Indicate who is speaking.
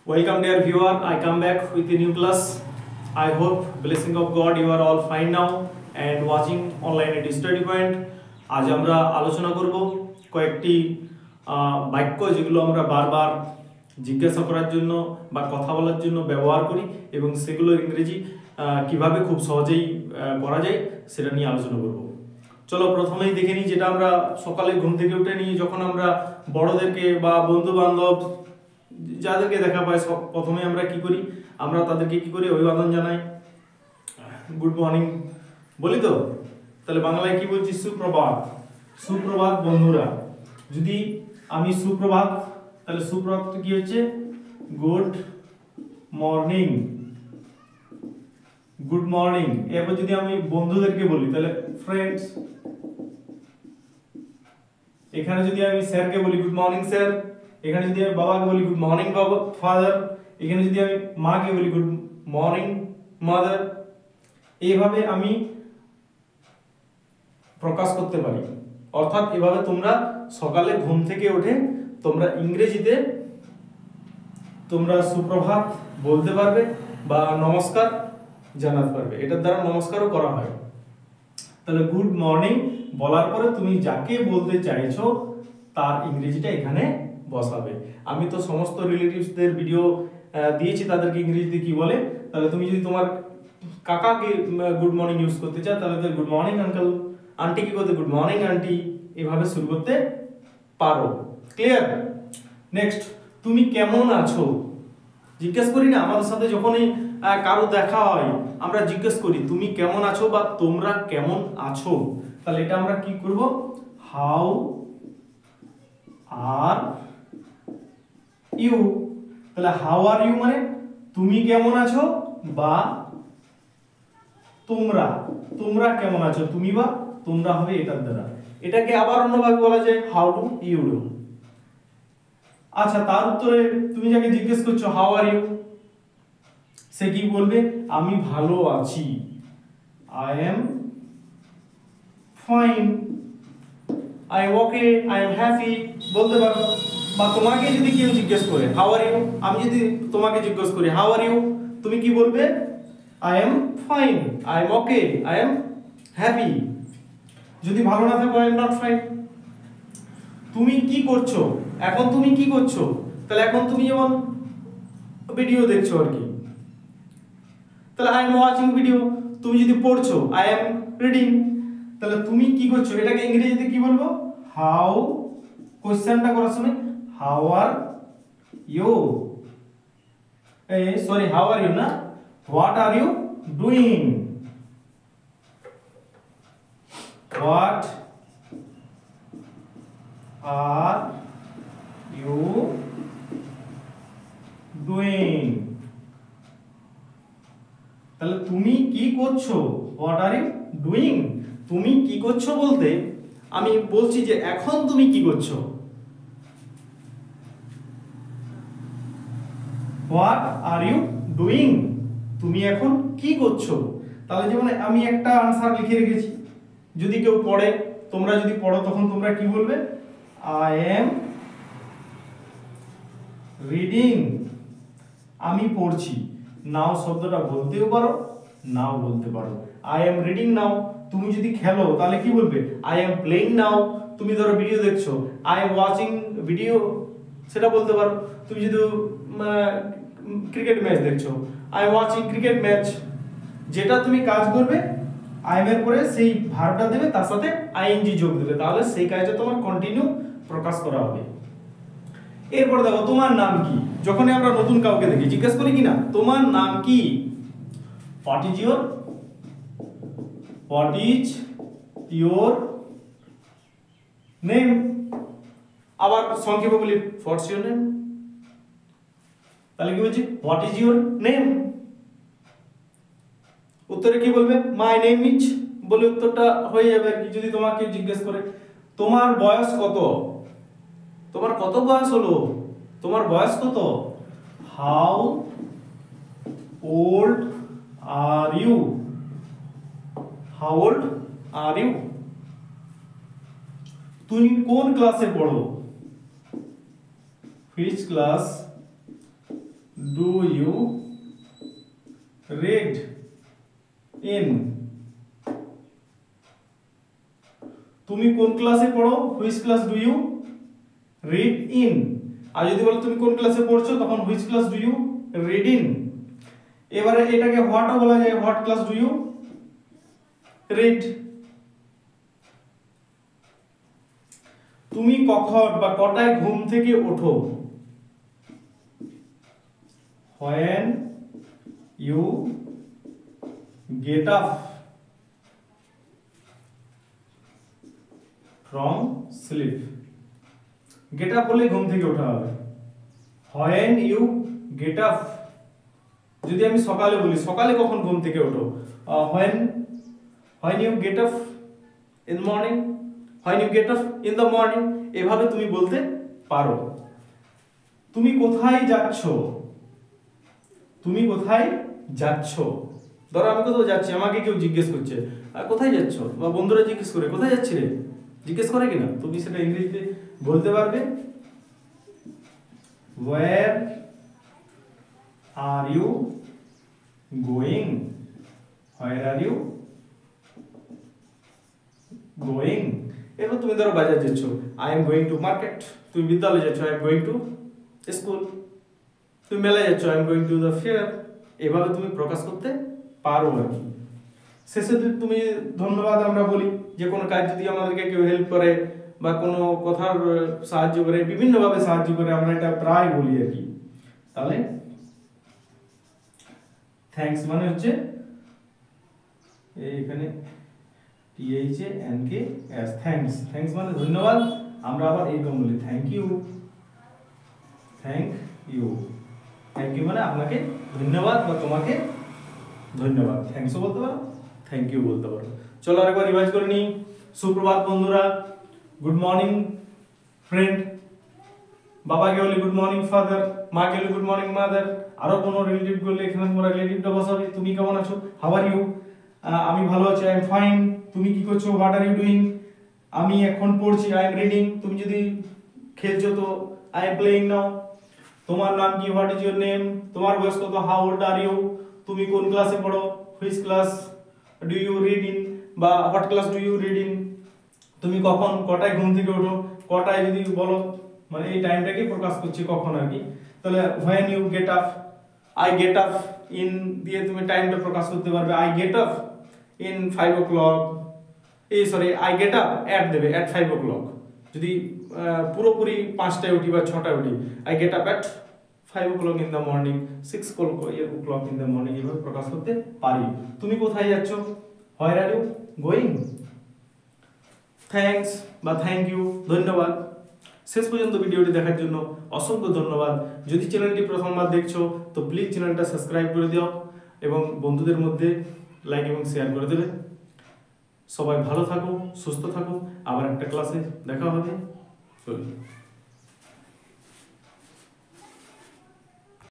Speaker 1: Welcome dear viewer, I come back with a new class. I hope blessing of God you are all fine now and watching online at study point. আজ আমরা আলোচনা করব কয়েকটি বাক্য যেগুলো আমরা বারবার জিজ্ঞাসা করার জন্য বা কথা বলার জন্য ব্যবহার করি এবং সেগুলো ইংরেজি কিভাবে খুব সহজেই করা যায় সেটা নিয়ে আলোচনা করব। চলো প্রথমেই দেখে নিই যেটা আমরা সকালে ঘুম থেকে উঠে নিয়ে যখন আমরা বড়দেরকে বা বন্ধু বান্ধব যাদেরকে দেখা পাই প্রথমে আমরা কি করি, আমরা তাদেরকে কি করি অভিবাদন জানাই, গুড মর্নিং বলি। তো তাহলে বাংলায় কি বলছি? সুপ্রভাত। সুপ্রভাত বন্ধুরা। যদি আমি সুপ্রভাত, তাহলে সুপ্রভাত কি হচ্ছে? Good morning. Good morning. এরপর যদি আমি বন্ধুদেরকে বলি তাহলে ফ্রেন্ডস। এখানে যদি আমি স্যারকে বলি গুড মর্নিং স্যার, এখানে যদি আমি বাবাকে বলি গুড মর্নিং বাবা ফাদার, এখানে যদি আমি মাকে বলি গুড মর্নিং মাদার, এইভাবে আমি প্রকাশ করতে পারি। অর্থাৎ এভাবে তোমরা সকালে ঘুম থেকে উঠে তোমরা ইংরেজিতে তোমরা সুপ্রভাত বলতে পারবে বা নমস্কার জানাতে পারবে। এটার দ্বারা নমস্কারও করা হয়। তাহলে গুড মর্নিং বলার পরে তুমি যাকে বলতে চাইছো তার ইংরেজিটা এখানে বসাবে। আমি তো সমস্ত রিলেটিভসদের ভিডিও দিয়েছি তাদেরকে ইংরেজিতে কি বলে। তাহলে তুমি যদি তোমার কাকাকে গুড মর্নিং ইউজ করতে চাও তাহলে গুড মর্নিং আঙ্কেল, আন্টি কি করতে গুড মর্নিং আন্টি, এভাবে শুরু করতে পারো। ক্লিয়ার? নেক্সট, তুমি কেমন আছো জিজ্ঞেস করি না আমাদের সাথে যখনই কারো দেখা হয় আমরা জিজ্ঞেস করি তুমি কেমন আছো বা তোমরা কেমন আছো। তাহলে এটা আমরা কি করব? How are you. তাহলে হাউ আর ইউ মানে তুমি কেমন আছো বা তোমরা, তোমরা কেমন আছো, তুমি বা তোমরা হবে এটার দ্বারা। এটাকে আবার অন্যভাবে বলা যায় হাউ ডু ইউ ডু। আচ্ছা, তার উত্তরে তুমি যাকে জিজ্ঞেস করছো হাউ আর ইউ, সে কি বলবে? আমি ভালো আছি, I am fine, I am okay, I am happy বলতে পারো। বা তোমাকে যদি কেউ জিজ্ঞেস করে হাউ আর ইউ, আমি যদি তোমাকে জিজ্ঞেস করি হাউ আর ইউ, তুমি কি বলবে? I am fine, I am okay, I am happy. যদি ভালো না থাকো আই এম নট ফাইন। তুমি কি করছো, এখন তুমি কি করছো, তাহলে এখন তুমি যেমন ভিডিও দেখছো আর কি, তাহলে আই এম ওয়াচিং ভিডিও। তুমি যদি পড়ছো আই এম রিডিং। তাহলে তুমি কি করছো এটাকে ইংরেজিতে কি বলবো? হাউ, কোশ্চেনটা করার সময় how are you, sorry how are you না, what are you doing, what are you doing. তাহলে তুমি কি করছো, হোয়াট আর ইউ ডুইং। তুমি কি করছো বলতে আমি বলছি যে এখন তুমি কি করছো, হোয়াট আর ইউ ডুইং, তুমি এখন কি করছো। তাহলে যেমন আমি একটা আনসার লিখে রেখেছি, যদি কেউ পড়ে, তোমরা যদি পড়ো তখন তোমরা কি বলবে? আই এম রিডিং, আমি পড়ছি। নাও শব্দটা বলতেও পারো, নাও বলতে পারো। আই এম রিডিং নাও। তুমি যদি খেলো তাহলে কি বলবে? আই এম প্লেইং নাও। তুমি ধরো ভিডিও দেখছো, আই এম ওয়াচিং ভিডিও, সেটা বলতে পারো। তুমি যদি ক্রিকেট ম্যাচ দেখছো, I am watching cricket match. যেটা তুমি কাজ করবে আই এম এর পরে সেই ভার্বটা দেবে, তার সাথে আইএনজি যোগ দেবে, তাহলে সেই কাজটা তোমার কন্টিনিউ প্রকাশ করা হবে। এরপর দেখো তোমার নাম কি। যখনই আমরা নতুন কাউকে দেখি জিজ্ঞেস করি কি না তোমার নাম কি, what is your, what is your name. আবার সংক্ষেপে বলি হোয়াটস ইওর নেম। তাহলে কি বলছি? What is your name. উত্তরে কি বলবে? মাই নেম ইজ বলে উত্তরটা হয়ে যাবে আর কি। যদি তোমাকে জিজ্ঞেস করে তোমার বয়স কত, তোমার কত বয়স হলো, তোমার বয়স কত, how old are you, how old are you. তুমি কোন ক্লাসে পড়ো, which class do you read in? তুমি কোন ক্লাসে পড়ো? Which class do you read in? আর যদি বলো তুমি কোন ক্লাসে পড়ছো, তখন which class do you read in? এবারে এটাকে হোয়াটও বলা যায়, what class do you read? তুমি কখন বা কটায় ঘুম থেকে ওঠো? when you get up from sleep. get up বলে ঘুম থেকে ওঠা হবে। when you get up, যদি আমি সকালে বলি, সকালে কখন ঘুম থেকে ওঠো? when you get up in the morning, when you get up in the morning, এভাবে তুমি বলতে পারো। তুমি কোথায় যাচ্ছ? তুমি কোথায় যাচ্ছ? ধরো আমি কোথাও যাচ্ছি, আমাকে কেউ জিজ্ঞেস করছে কোথায় যাচ্ছ, বা বন্ধুরা জিজ্ঞেস করে কোথায় যাচ্ছি রে, জিজ্ঞেস করে কিনা, তুমি সেটা ইংরেজিতে বলতে পারবে where are you going? where are you going? এবার তুমি ধরো বাজার যাচ্ছ, I am going to market। তুমি বিদ্যালয়ে যাচ্ছ, I am going to school। তুমি মেলায় যাচ্ছ, I am going to the fair। এভাবে তুমি প্রকাশ করতে পারো আর কি। শেষে তুমি ধন্যবাদ আমরা বলি, যে কোনো কাজ যদি আমাদেরকে কেউ হেল্প করে বা কোনো কথার সাহায্য করে, বিভিন্নভাবে সাহায্য করে, আমরা এটা প্রায় বলি আর কি। তাহলে থ্যাঙ্কস মানে হচ্ছে এইখানে THANKS, থ্যাঙ্কস। থ্যাঙ্কস মানে ধন্যবাদ। আমরা আবার এইরকম বলি thank you. Thank you, thank you মানে আপনাকে ধন্যবাদ বা তোমাকে ধন্যবাদ। থ্যাঙ্কসও বলতে পারো, থ্যাংক ইউ বলতে পারো। চলো আরেকবার রিভাইজ করে নিই। সুপ্রভাত বন্ধুরা, গুড মর্নিং ফ্রেন্ড। বাবাকে বলি গুড মর্নিং ফাদার, মাকে বলি গুড মর্নিং মাদার। আরো কোনো রিলেটিভ করলে এখানে তোমরা রিলেটিভটা বসাবে। তুমি কেমন আছো? How are you? আমি ভালো আছি, আই এম ফাইন। তুমি কি করছো? What are you doing? আমি এখন পড়ছি, আই এম রিডিং। তুমি যদি খেলছো তো আই এম প্লেইং নাও। তোমার নাম কি? What is your name? তোমার বয়স কত? How old are you? তুমি কোন ক্লাসে পড়ো? Which class do you read in, বা what class do you read in? তুমি কখন কটায় ঘুম থেকে ওঠো? কটায় যদি বলো, মানে এই টাইমটাকে প্রকাশ করছি কখন আর কি। তাহলে when you get up, I get up in দিয়ে তুমি টাইমটা প্রকাশ করতে পারবে। I get up in 5 o'clock, I get up at দেবে at 5 o'clock। যদি পুরোপুরি 5টায় উঠি বা 6টায় উঠি, I get up at 5 o'clock in the morning, 6 o'clock in the morning, এভাবে প্রকাশ করতে পারি। তুমি কোথায় যাচ্ছ? Where are you going? Thanks বা থ্যাংক ইউ, ধন্যবাদ। শেষ পর্যন্ত ভিডিওটি দেখার জন্য অসংখ্য ধন্যবাদ। যদি চ্যানেলটি প্রথমবার দেখছো তো প্লিজ চ্যানেলটা সাবস্ক্রাইব করে দিও এবং বন্ধুদের মধ্যে লাইক এবং শেয়ার করে দেবে। সবাই ভালো থাকো, সুস্থ থাকো। আবার একটা ক্লাসে দেখা হবে। চলো।